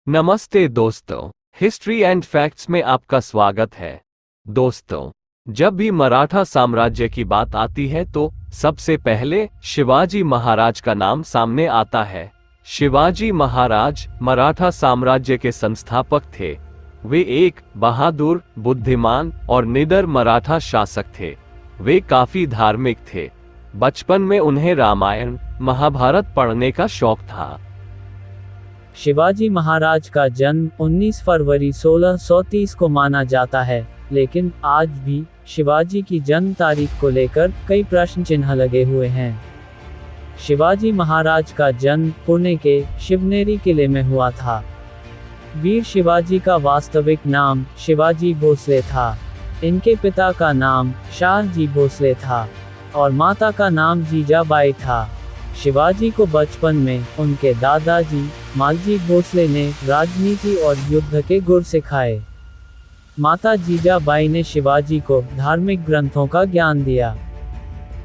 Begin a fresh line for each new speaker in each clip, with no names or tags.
नमस्ते दोस्तों, history and facts में आपका स्वागत है। दोस्तों, जब भी मराठा साम्राज्य की बात आती है तो सबसे पहले शिवाजी महाराज का नाम सामने आता है। शिवाजी महाराज मराठा साम्राज्य के संस्थापक थे। वे एक बहादुर, बुद्धिमान और निडर मराठा शासक थे। वे काफी धार्मिक थे। बचपन में उन्हें रामायण, महाभारत पढ़ने का शौक था।
शिवाजी महाराज का जन्म 19 फरवरी 1630 को माना जाता है, लेकिन आज भी शिवाजी की जन्म तारीख को लेकर कई प्रश्न चिन्ह लगे हुए हैं। शिवाजी महाराज का जन्म पुणे के शिवनेरी किले में हुआ था। वीर शिवाजी का वास्तविक नाम शिवाजी भोसले था। इनके पिता का नाम शाहजी भोसले था और माता का नाम जीजाबाई था। शिवाजी को बचपन में उनके दादाजी मालजी भोसले ने राजनीति और युद्ध के गुर सिखाए। माता जीजाबाई ने शिवाजी को धार्मिक ग्रंथों का ज्ञान दिया।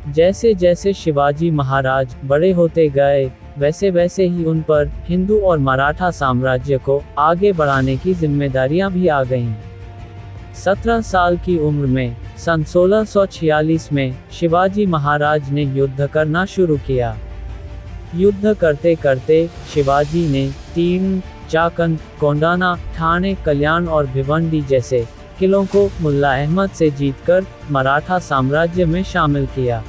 जैसे जैसे शिवाजी महाराज बड़े होते गए, वैसे वैसे ही उन पर हिंदू और मराठा साम्राज्य को आगे बढ़ाने की जिम्मेदारियां भी आ गईं। 17 साल की उम्र में सन 1646 में शिवाजी महाराज ने युद्ध करना शुरू किया। युद्ध करते करते शिवाजी ने तीर्ण, चाकंद, कोंडाना, ठाणे, कल्याण और भिवंडी जैसे किलों को मुल्ला अहमद से जीतकर मराठा साम्राज्य में शामिल किया।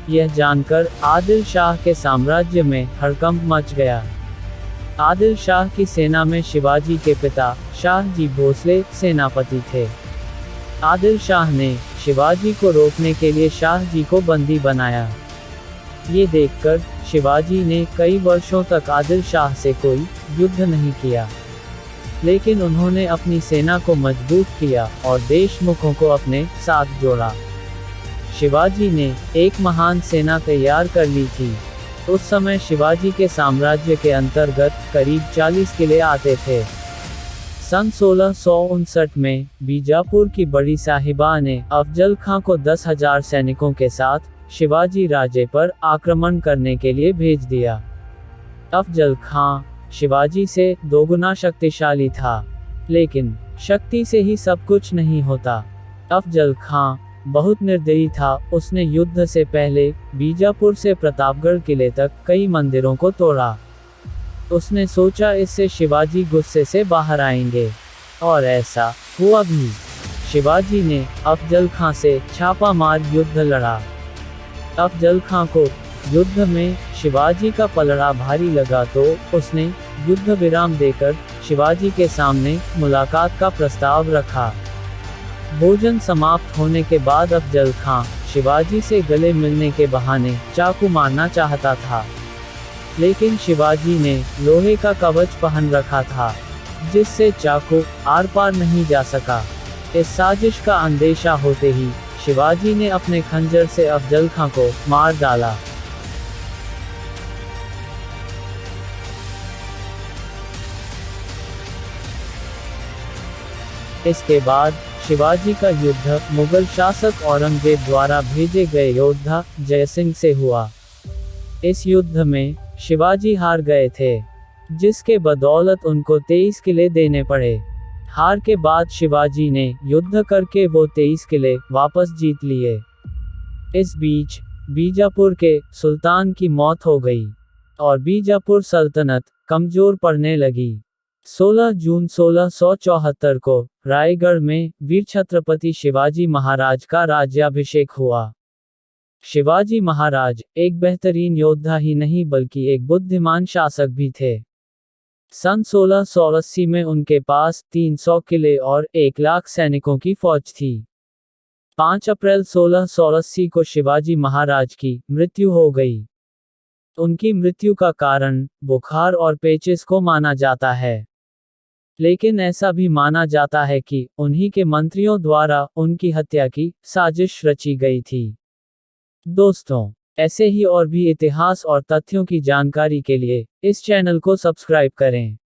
यह जानकर आदिल शाह के साम्राज्य में हड़कंप मच गया। आदिल शाह की सेना में शिवाजी के पिता शाहजी भोसले सेनापति थे। आदिल शाह ने शिवाजी को रोकने के लिए शाहजी को बंदी बनाया। ये देखकर शिवाजी ने कई वर्षों तक आदिल शाह से कोई युद्ध नहीं किया, लेकिन उन्होंने अपनी सेना को मजबूत किया और देशमुखों को अपने साथ जोड़ा। शिवाजी ने एक महान सेना तैयार कर ली थी। उस समय शिवाजी के साम्राज्य के अंतर्गत करीब 40 किले आते थे। सन 1659 में बीजापुर की बड़ी साहिबा ने अफजल खां को 10,000 सैनिकों के साथ शिवाजी राजे पर आक्रमण करने के लिए भेज दिया। अफजल खां शिवाजी से दोगुना शक्तिशाली था, लेकिन शक्ति से ही सब कुछ नहीं होता। अफजल खां बहुत निर्दयी था। उसने युद्ध से पहले बीजापुर से प्रतापगढ़ किले तक कई मंदिरों को तोड़ा। उसने सोचा इससे शिवाजी गुस्से से बाहर आएंगे, और ऐसा हुआ भी। शिवाजी ने अफजल खां से छापामार युद्ध लड़ा। अफजल खां को युद्ध में शिवाजी का पलड़ा भारी लगा तो उसने युद्ध विराम देकर शिवाजी के सामने मुलाकात का प्रस्ताव रखा। भोजन समाप्त होने के बाद अफजल खां शिवाजी से गले मिलने के बहाने चाकू मारना चाहता था, लेकिन शिवाजी ने लोहे का कवच पहन रखा था, जिससे चाकू आर पार नहीं जा सका। इस साजिश का अंदेशा होते ही शिवाजी ने अपने खंजर से अफजल खां को मार डाला। इसके बाद शिवाजी का युद्ध मुगल शासक औरंगजेब द्वारा भेजे गए योद्धा जयसिंह से हुआ। इस युद्ध में शिवाजी हार गए थे, जिसके बदौलत उनको 23 किले देने पड़े। हार के बाद शिवाजी ने युद्ध करके वो 23 किले वापस जीत लिए। इस बीच बीजापुर के सुल्तान की मौत हो गई और बीजापुर सल्तनत कमजोर पड़ने लगी। 16 जून 1674 को रायगढ़ में वीर छत्रपति शिवाजी महाराज का राज्याभिषेक हुआ। शिवाजी महाराज एक बेहतरीन योद्धा ही नहीं बल्कि एक बुद्धिमान शासक भी थे। सन 1680 में उनके पास 300 किले और 1 लाख सैनिकों की फौज थी। 5 अप्रैल 1680 को शिवाजी महाराज की मृत्यु हो गई। उनकी मृत्यु का कारण बुखार और पेचिस को माना जाता है, लेकिन ऐसा भी माना जाता है कि उन्हीं के मंत्रियों द्वारा उनकी हत्या की साजिश रची गई थी। दोस्तों, ऐसे ही और भी इतिहास और तथ्यों की जानकारी के लिए इस चैनल को सब्सक्राइब करें।